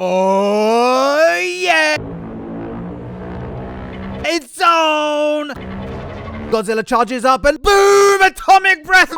Oh yeah! It's on! Godzilla charges up and boom! Atomic breath!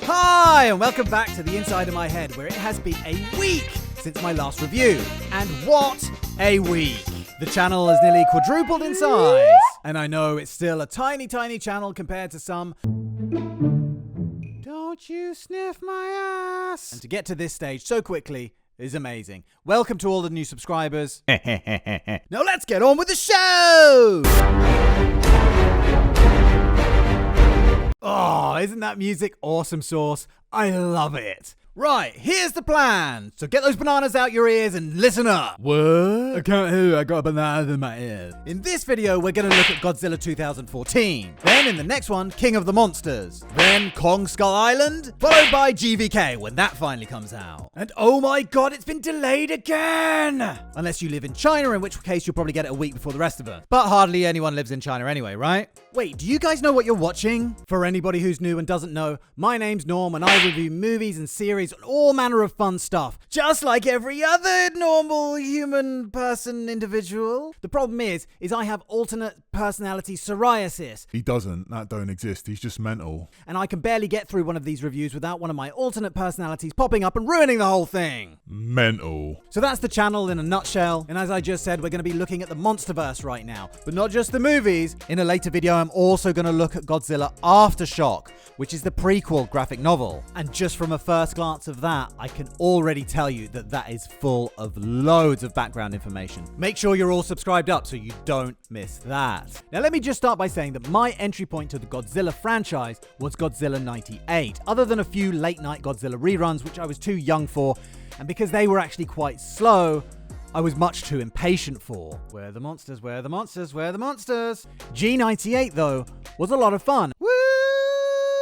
Hi, and welcome back to the inside of my head, where it has been a week since my last review. And what a week! The channel has nearly quadrupled in size. And I know it's still a tiny, tiny channel compared to some. Don't you sniff my ass! And to get to this stage so quickly is amazing. Welcome to all the new subscribers. Now let's get on with the show! Oh, isn't that music awesome sauce? I love it. Right, here's the plan. So get those bananas out your ears and listen up. What? I can't hear you. I got a banana in my ear. In this video, we're going to look at Godzilla 2014. Then in the next one, King of the Monsters. Then Kong Skull Island, followed by GVK when that finally comes out. And oh my god, it's been delayed again! Unless you live in China, in which case you'll probably get it a week before the rest of us. But hardly anyone lives in China anyway, right? Wait, do you guys know what you're watching? For anybody who's new and doesn't know, my name's Norm and I review movies and series and all manner of fun stuff, just like every other normal human person individual. The problem is I have alternate personality psoriasis. He doesn't. That don't exist. He's just mental. And I can barely get through one of these reviews without one of my alternate personalities popping up and ruining the whole thing. Mental. So that's the channel in a nutshell. And as I just said, we're going to be looking at the MONSTERVERSE right now. But not just the movies. In a later video, I'm also going to look at Godzilla Aftershock, which is the prequel graphic novel. And just from a first glance of that, I can already tell you that that is full of loads of background information. Make sure you're all subscribed up so you don't miss that. Now let me just start by saying that my entry point to the Godzilla franchise was Godzilla 98, other than a few late night Godzilla reruns which I was too young for, and because they were actually quite slow, I was much too impatient for. Where are the monsters? Where are the monsters? Where are the monsters? G98 though was a lot of fun. Woo!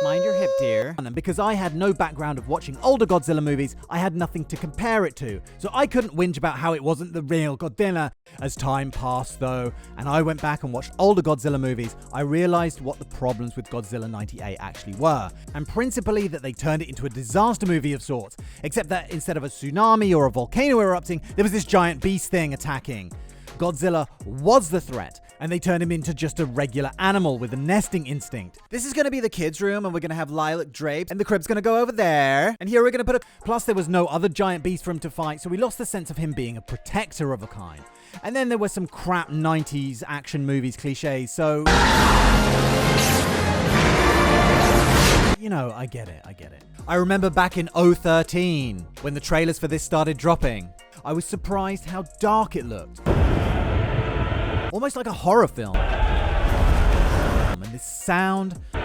Mind your hip, dear. And because I had no background of watching older Godzilla movies, I had nothing to compare it to. So I couldn't whinge about how it wasn't the real Godzilla. As time passed though, and I went back and watched older Godzilla movies, I realized what the problems with Godzilla 98 actually were. And principally that they turned it into a disaster movie of sorts. Except that instead of a tsunami or a volcano erupting, there was this giant beast thing attacking. Godzilla was the threat, and they turned him into just a regular animal with a nesting instinct. This is going to be the kids' room, and we're going to have lilac drapes, and the crib's going to go over there. And here we're going to put a... Plus, there was no other giant beast for him to fight, so we lost the sense of him being a protector of a kind. And then there were some crap 90s action movies cliches, so... You know, I get it. I remember back in 2013, when the trailers for this started dropping, I was surprised how dark it looked. Almost like a horror film. And this sound... It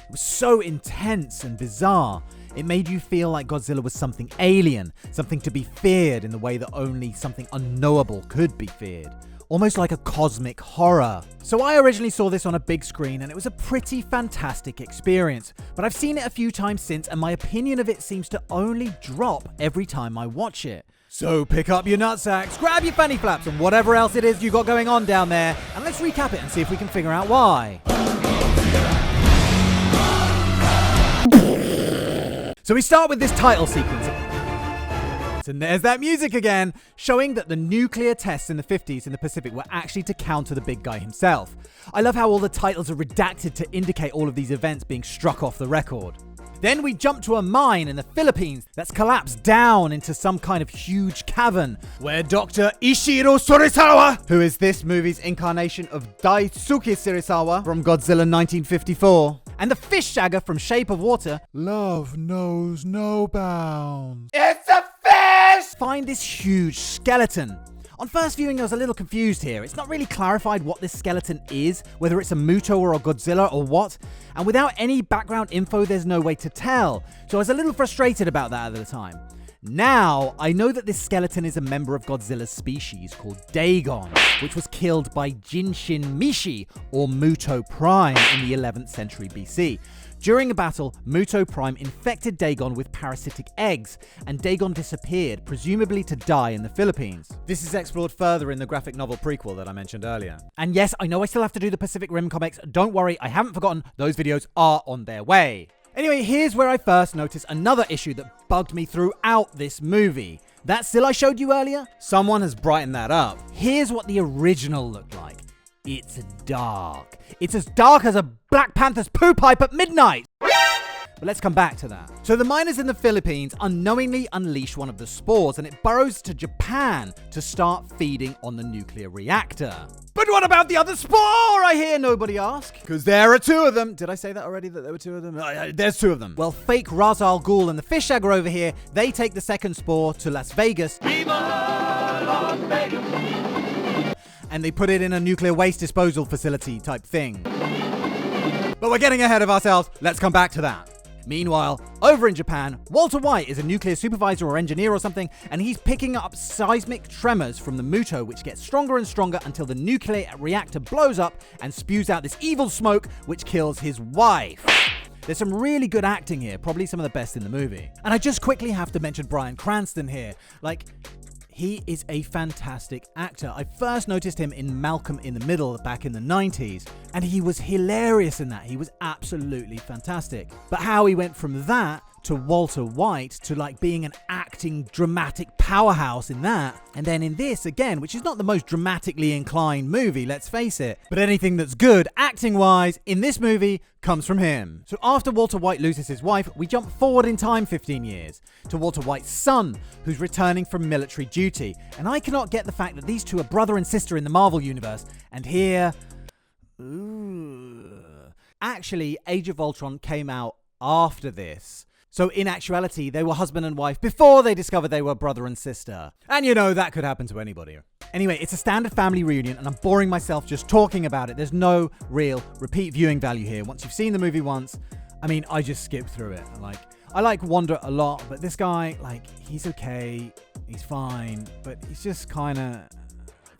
was so intense and bizarre. It made you feel like Godzilla was something alien, something to be feared in the way that only something unknowable could be feared. Almost like a cosmic horror. So I originally saw this on a big screen and it was a pretty fantastic experience. But I've seen it a few times since and my opinion of it seems to only drop every time I watch it. So pick up your nutsacks, grab your fanny flaps and whatever else it is you got going on down there, and let's recap it and see if we can figure out why. So we start with this title sequence. And there's that music again, showing that the nuclear tests in the 50s in the Pacific were actually to counter the big guy himself. I love how all the titles are redacted to indicate all of these events being struck off the record. Then we jump to a mine in the Philippines that's collapsed down into some kind of huge cavern, where Dr. Ishiro Serizawa, who is this movie's incarnation of Daisuke Serizawa from Godzilla 1954, and the fish shagger from Shape of Water, Love knows no bounds. It's a fish! Find this huge skeleton. On first viewing, I was a little confused here. It's not really clarified what this skeleton is, whether it's a Muto or a Godzilla or what. And without any background info, there's no way to tell. So I was a little frustrated about that at the time. Now, I know that this skeleton is a member of Godzilla's species called Dagon, which was killed by Jinshin Mishi, or Muto Prime, in the 11th century BC. During a battle, Muto Prime infected Dagon with parasitic eggs, and Dagon disappeared, presumably to die in the Philippines. This is explored further in the graphic novel prequel that I mentioned earlier. And yes, I know I still have to do the Pacific Rim comics. Don't worry, I haven't forgotten. Those videos are on their way. Anyway, here's where I first noticed another issue that bugged me throughout this movie. That still I showed you earlier? Someone has brightened that up. Here's what the original looked like. It's dark. It's as dark as a Black Panther's poo pipe at midnight. But let's come back to that. So the miners in the Philippines unknowingly unleash one of the spores and it burrows to Japan to start feeding on the nuclear reactor. But what about the other spore, I hear nobody ask? Because there are two of them. Did I say that already, that there were two of them? There's two of them. Well, fake Ra's al Ghul and the fish egg are over here. They take the second spore to Las Vegas. Viva Las Vegas! And they put it in a nuclear waste disposal facility type thing. But we're getting ahead of ourselves. Let's come back to that. Meanwhile, over in Japan, Walter White is a nuclear supervisor or engineer or something, and he's picking up seismic tremors from the Muto, which gets stronger and stronger until the nuclear reactor blows up and spews out this evil smoke, which kills his wife. There's some really good acting here, probably some of the best in the movie. And I just quickly have to mention Bryan Cranston here. He is a fantastic actor. I first noticed him in Malcolm in the Middle back in the 90s, and he was hilarious in that. He was absolutely fantastic. But how he went from that to Walter White to being an acting dramatic powerhouse in that, and then in this again, which is not the most dramatically inclined movie, let's face it, but anything that's good acting wise in this movie comes from him. So after Walter White loses his wife, we jump forward in time 15 years to Walter White's son, who's returning from military duty. And I cannot get the fact that these two are brother and sister in the Marvel universe, and here, actually Age of Ultron came out after this. So in actuality, they were husband and wife before they discovered they were brother and sister. And that could happen to anybody. Anyway, it's a standard family reunion and I'm boring myself just talking about it. There's no real repeat viewing value here. Once you've seen the movie once, I just skip through it. I like Wanda a lot, but this guy, he's okay, he's fine, but he's just kind of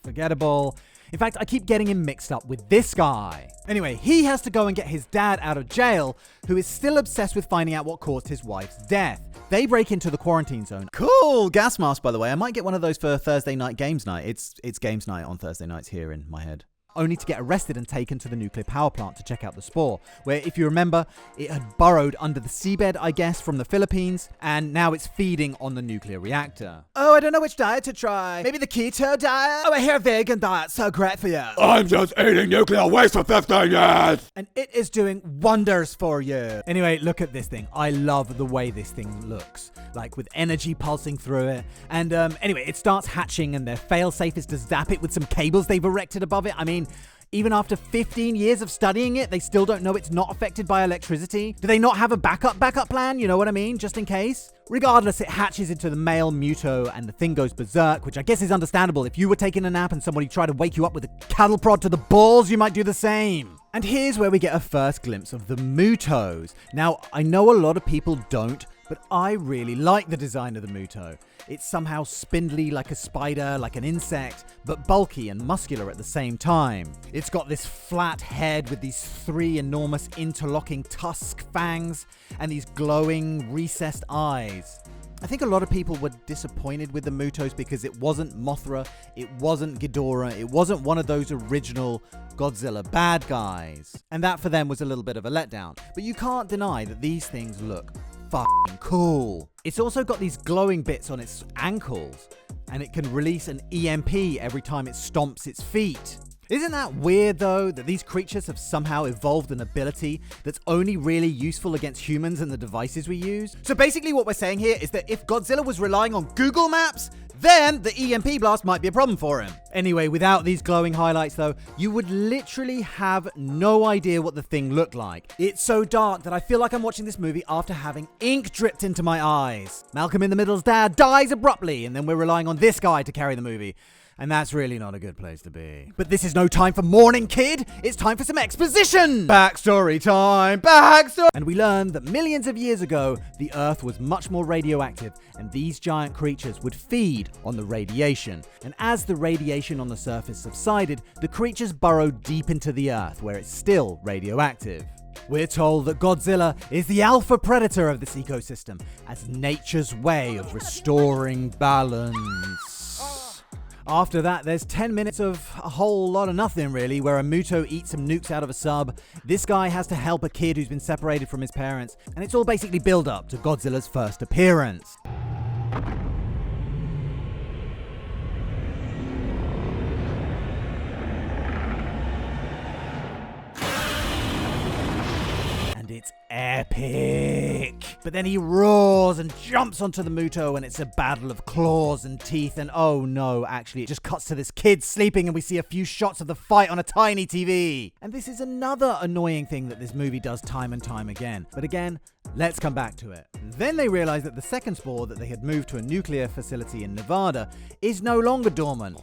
forgettable. In fact, I keep getting him mixed up with this guy. Anyway, he has to go and get his dad out of jail, who is still obsessed with finding out what caused his wife's death. They break into the quarantine zone. Cool gas mask, by the way. I might get one of those for Thursday night games night. It's games night on Thursday nights here in my head. Only to get arrested and taken to the nuclear power plant to check out the spore, where, if you remember, it had burrowed under the seabed, I guess, from the Philippines, and now it's feeding on the nuclear reactor. Oh, I don't know which diet to try. Maybe the keto diet? Oh, I hear vegan diet's so great for you. I'm just eating nuclear waste for 15 years! And it is doing wonders for you. Anyway, look at this thing. I love the way this thing looks, with energy pulsing through it. And anyway, it starts hatching, and their fail-safe is to zap it with some cables they've erected above it. Even after 15 years of studying it, they still don't know it's not affected by electricity. Do they not have a backup plan? You know what I mean? Just in case. Regardless, it hatches into the male Muto and the thing goes berserk, which I guess is understandable. If you were taking a nap and somebody tried to wake you up with a cattle prod to the balls, you might do the same. And here's where we get a first glimpse of the Mutos. Now, I know a lot of people don't, but I really like the design of the Muto. It's somehow spindly like a spider, like an insect, but bulky and muscular at the same time. It's got this flat head with these three enormous interlocking tusk fangs and these glowing recessed eyes. I think a lot of people were disappointed with the Mutos because it wasn't Mothra, it wasn't Ghidorah, it wasn't one of those original Godzilla bad guys. And that for them was a little bit of a letdown. But you can't deny that these things look fucking cool. It's also got these glowing bits on its ankles, and it can release an EMP every time it stomps its feet. Isn't that weird though, that these creatures have somehow evolved an ability that's only really useful against humans and the devices we use? So basically what we're saying here is that if Godzilla was relying on Google Maps, then the EMP blast might be a problem for him. Anyway, without these glowing highlights though, you would literally have no idea what the thing looked like. It's so dark that I feel like I'm watching this movie after having ink dripped into my eyes. Malcolm in the Middle's dad dies abruptly, and then we're relying on this guy to carry the movie. And that's really not a good place to be. But this is no time for mourning, kid. It's time for some exposition. Backstory time. Backstory. And we learn that millions of years ago, the Earth was much more radioactive, and these giant creatures would feed on the radiation. And as the radiation on the surface subsided, the creatures burrowed deep into the Earth, where it's still radioactive. We're told that Godzilla is the alpha predator of this ecosystem, as nature's way of restoring balance. After that, there's 10 minutes of a whole lot of nothing, really, where a Muto eats some nukes out of a sub. This guy has to help a kid who's been separated from his parents, and it's all basically build up to Godzilla's first appearance. It's epic. But then he roars and jumps onto the Muto, and it's a battle of claws and teeth, and oh no, actually it just cuts to this kid sleeping and we see a few shots of the fight on a tiny TV. And this is another annoying thing that this movie does time and time again. But again, let's come back to it. Then they realize that the second spore that they had moved to a nuclear facility in Nevada is no longer dormant.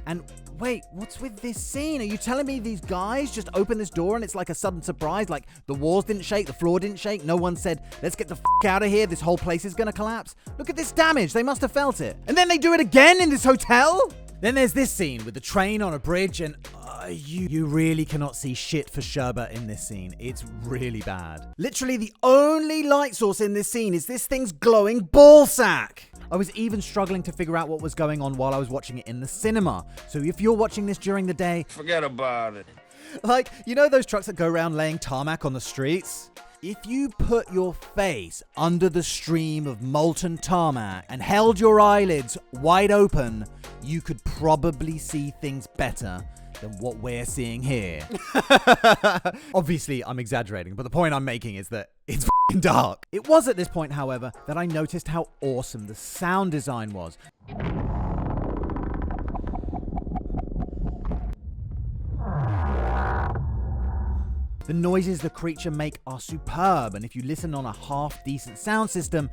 And wait, what's with this scene? Are you telling me these guys just open this door and it's like a sudden surprise? Like the walls didn't shake, the floor didn't shake, no one said, let's get the f*** out of here, this whole place is gonna collapse? Look at this damage, they must have felt it. And then they do it again in this hotel? Then there's this scene with the train on a bridge, and you really cannot see shit for sherbet in this scene. It's really bad. Literally the only light source in this scene is this thing's glowing ball sack. I was even struggling to figure out what was going on while I was watching it in the cinema. So if you're watching this during the day, Forget about it. like, you know those trucks that go around laying tarmac on the streets? If you put your face under the stream of molten tarmac and held your eyelids wide open, you could probably see things better than what we're seeing here. Obviously, I'm exaggerating, but the point I'm making is that it's f***ing dark. It was at this point, however, that I noticed how awesome the sound design was. The noises the creature make are superb, and if you listen on a half-decent sound system...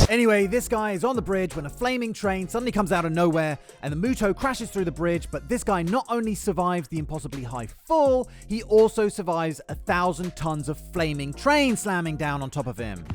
Anyway, this guy is on the bridge when a flaming train suddenly comes out of nowhere, and the Muto crashes through the bridge, but this guy not only survives the impossibly high fall, he also survives 1,000 tons of flaming train slamming down on top of him.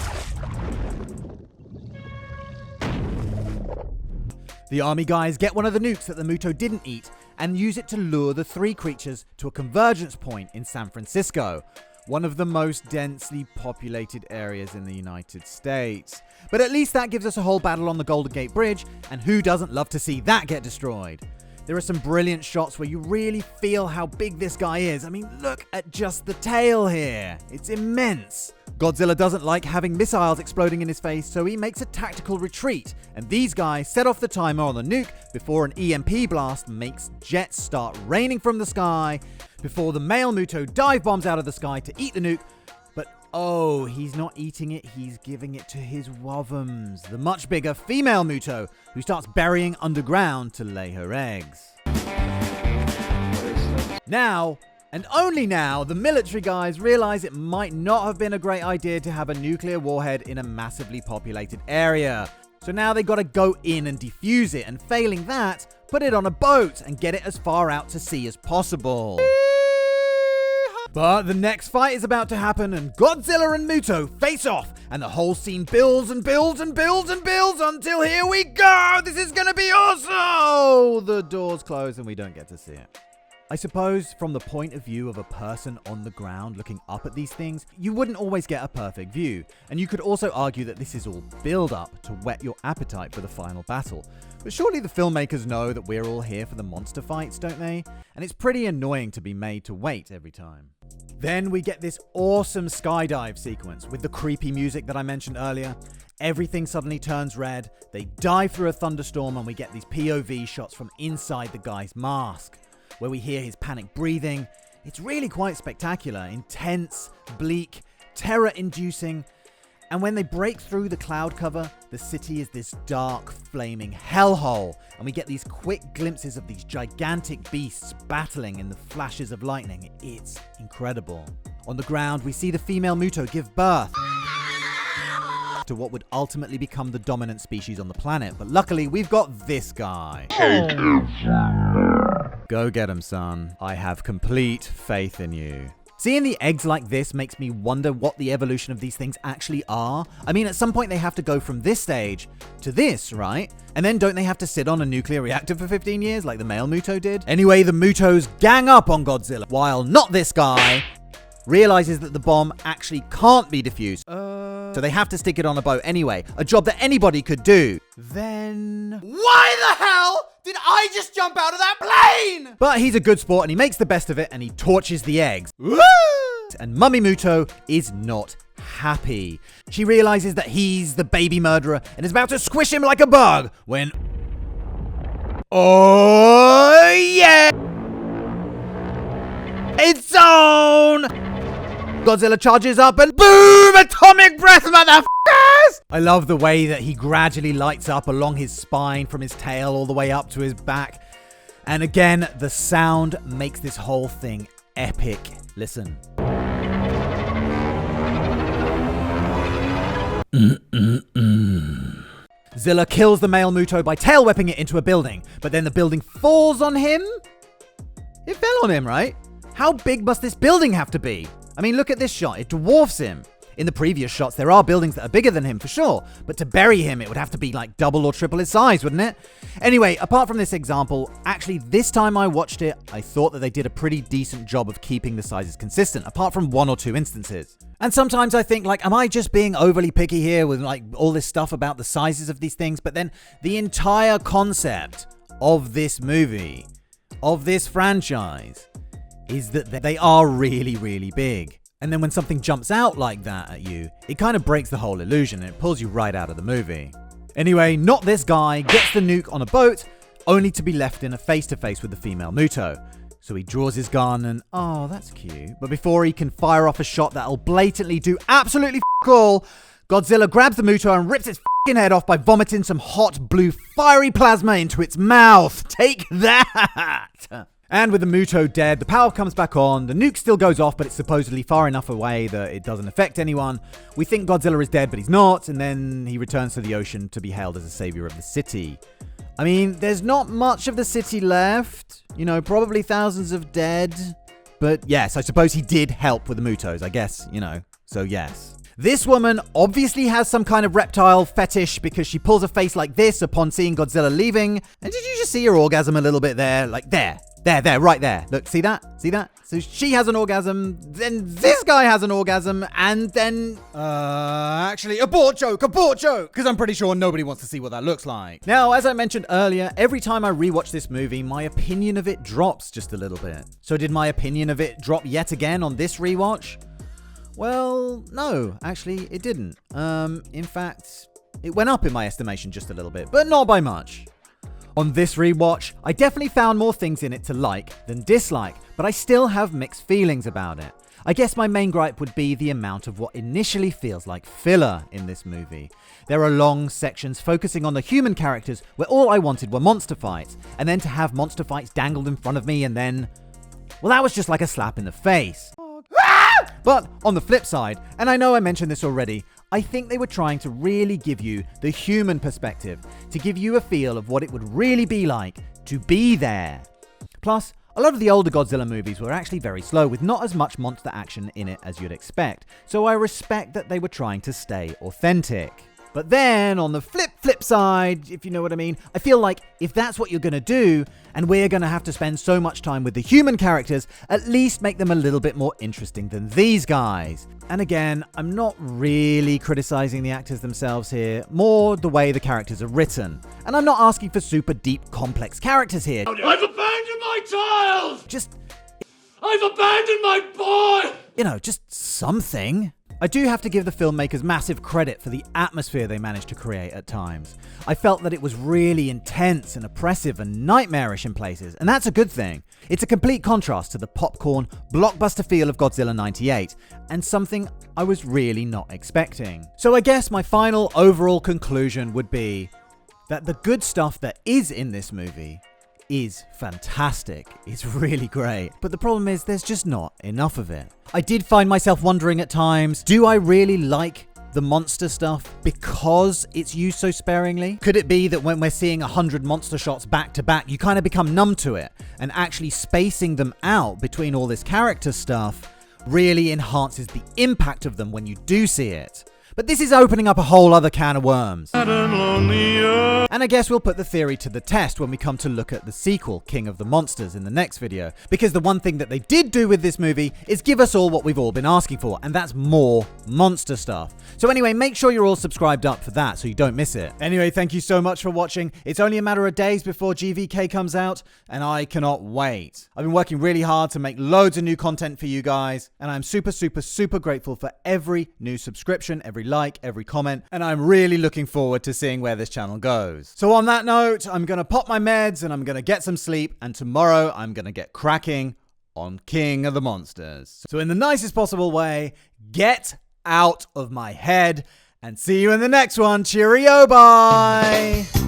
The army guys get one of the nukes that the Muto didn't eat and use it to lure the three creatures to a convergence point in San Francisco, one of the most densely populated areas in the United States. But at least that gives us a whole battle on the Golden Gate Bridge, and who doesn't love to see that get destroyed? There are some brilliant shots where you really feel how big this guy is. I mean, look at just the tail here. It's immense. Godzilla doesn't like having missiles exploding in his face, so he makes a tactical retreat, and these guys set off the timer on the nuke before an EMP blast makes jets start raining from the sky, before the male Muto dive bombs out of the sky to eat the nuke. But oh, he's not eating it, he's giving it to his wovums, the much bigger female Muto, who starts burying underground to lay her eggs. Now, and only now, the military guys realize it might not have been a great idea to have a nuclear warhead in a massively populated area. So now they gotta go in and defuse it, and failing that, put it on a boat and get it as far out to sea as possible. But the next fight is about to happen, and Godzilla and Muto face off, and the whole scene builds and builds and builds and builds until here we go! This is gonna be awesome! The doors close and we don't get to see it. I suppose from the point of view of a person on the ground looking up at these things, you wouldn't always get a perfect view, and you could also argue that this is all build-up to whet your appetite for the final battle. But surely the filmmakers know that we're all here for the monster fights, don't they? And it's pretty annoying to be made to wait every time. Then we get this awesome skydive sequence with the creepy music that I mentioned earlier. Everything suddenly turns red, they dive through a thunderstorm, and we get these POV shots from inside the guy's mask, where we hear his panic breathing. It's really quite spectacular, intense, bleak, terror-inducing. And when they break through the cloud cover, the city is this dark, flaming hellhole, and we get these quick glimpses of these gigantic beasts battling in the flashes of lightning. It's incredible. On the ground, we see the female Muto give birth to what would ultimately become the dominant species on the planet. But luckily, we've got this guy. Go get him, son. I have complete faith in you. Seeing the eggs like this makes me wonder what the evolution of these things actually are. I mean, at some point they have to go from this stage to this, right? And then don't they have to sit on a nuclear reactor for 15 years like the male Muto did? Anyway, the Mutos gang up on Godzilla, while not this guy realizes that the bomb actually can't be defused. So they have to stick it on a boat anyway, a job that anybody could do. Then why the hell did I just jump out of that plane? But he's a good sport and he makes the best of it and he torches the eggs. Woo! And Mummy Muto is not happy. She realizes that he's the baby murderer and is about to squish him like a bug when... oh yeah! It's on! Godzilla charges up and boom! Atomic breath, motherfuckers! I love the way that he gradually lights up along his spine from his tail all the way up to his back. And again, the sound makes this whole thing epic. Listen. Zilla kills the male Muto by tail whipping it into a building, but then the building falls on him? It fell on him, right? How big must this building have to be? I mean, look at this shot. It dwarfs him. In the previous shots, there are buildings that are bigger than him for sure, but to bury him, it would have to be like double or triple his size, wouldn't it? Anyway, apart from this example, actually this time I watched it, I thought that they did a pretty decent job of keeping the sizes consistent, apart from one or two instances. And sometimes I think, like, am I just being overly picky here with like all this stuff about the sizes of these things? But then the entire concept of this movie, of this franchise, is that they are really, really big. And then when something jumps out like that at you, it kind of breaks the whole illusion and it pulls you right out of the movie. Anyway, not this guy gets the nuke on a boat, only to be left in a face-to-face with the female Muto. So he draws his gun and, oh, that's cute. But before he can fire off a shot that'll blatantly do absolutely f*** all, Godzilla grabs the Muto and rips its f***ing head off by vomiting some hot blue fiery plasma into its mouth. Take that! And with the Muto dead, the power comes back on, the nuke still goes off, but it's supposedly far enough away that it doesn't affect anyone. We think Godzilla is dead, but he's not, and then he returns to the ocean to be hailed as a savior of the city. I mean, there's not much of the city left, you know, probably thousands of dead. But yes, I suppose he did help with the Mutos, I guess, you know, so yes. This woman obviously has some kind of reptile fetish because she pulls a face like this upon seeing Godzilla leaving. And did you just see her orgasm a little bit there? Like there, right there. Look, see that? See that? So she has an orgasm, then this guy has an orgasm, and then... actually, abort joke, because I'm pretty sure nobody wants to see what that looks like. Now, as I mentioned earlier, every time I rewatch this movie, my opinion of it drops just a little bit. So did my opinion of it drop yet again on this rewatch? Well, no, actually, it didn't. In fact, it went up in my estimation just a little bit, but not by much. On this rewatch, I definitely found more things in it to like than dislike, but I still have mixed feelings about it. I guess my main gripe would be the amount of what initially feels like filler in this movie. There are long sections focusing on the human characters where all I wanted were monster fights, and then to have monster fights dangled in front of me and then... well, that was just like a slap in the face. But on the flip side, and I know I mentioned this already, I think they were trying to really give you the human perspective, to give you a feel of what it would really be like to be there. Plus, a lot of the older Godzilla movies were actually very slow, with not as much monster action in it as you'd expect, so I respect that they were trying to stay authentic. But then, on the flip side, if you know what I mean, I feel like if that's what you're going to do, and we're going to have to spend so much time with the human characters, at least make them a little bit more interesting than these guys. And again, I'm not really criticizing the actors themselves here, more the way the characters are written. And I'm not asking for super deep, complex characters here. I've abandoned my child! I've abandoned my boy! You know, just something. I do have to give the filmmakers massive credit for the atmosphere they managed to create at times. I felt that it was really intense and oppressive and nightmarish in places, and that's a good thing. It's a complete contrast to the popcorn, blockbuster feel of Godzilla 98, and something I was really not expecting. So I guess my final overall conclusion would be that the good stuff that is in this movie is fantastic. It's really great. But the problem is there's just not enough of it. I did find myself wondering at times, do I really like the monster stuff because it's used so sparingly? Could it be that when we're seeing 100 monster shots back to back, you kind of become numb to it, and actually spacing them out between all this character stuff really enhances the impact of them when you do see it? But this is opening up a whole other can of worms. And I guess we'll put the theory to the test when we come to look at the sequel, King of the Monsters, in the next video. Because the one thing that they did do with this movie is give us all what we've all been asking for, and that's more monster stuff. So anyway, make sure you're all subscribed up for that so you don't miss it. Anyway, thank you so much for watching. It's only a matter of days before GVK comes out, and I cannot wait. I've been working really hard to make loads of new content for you guys, and I'm super, super, super grateful for every new subscription, every like, every comment, and I'm really looking forward to seeing where this channel goes. So on that note, I'm gonna pop my meds and I'm gonna get some sleep, and tomorrow I'm gonna get cracking on King of the Monsters. So in the nicest possible way, get out of my head, and see you in the next one. Cheerio, bye!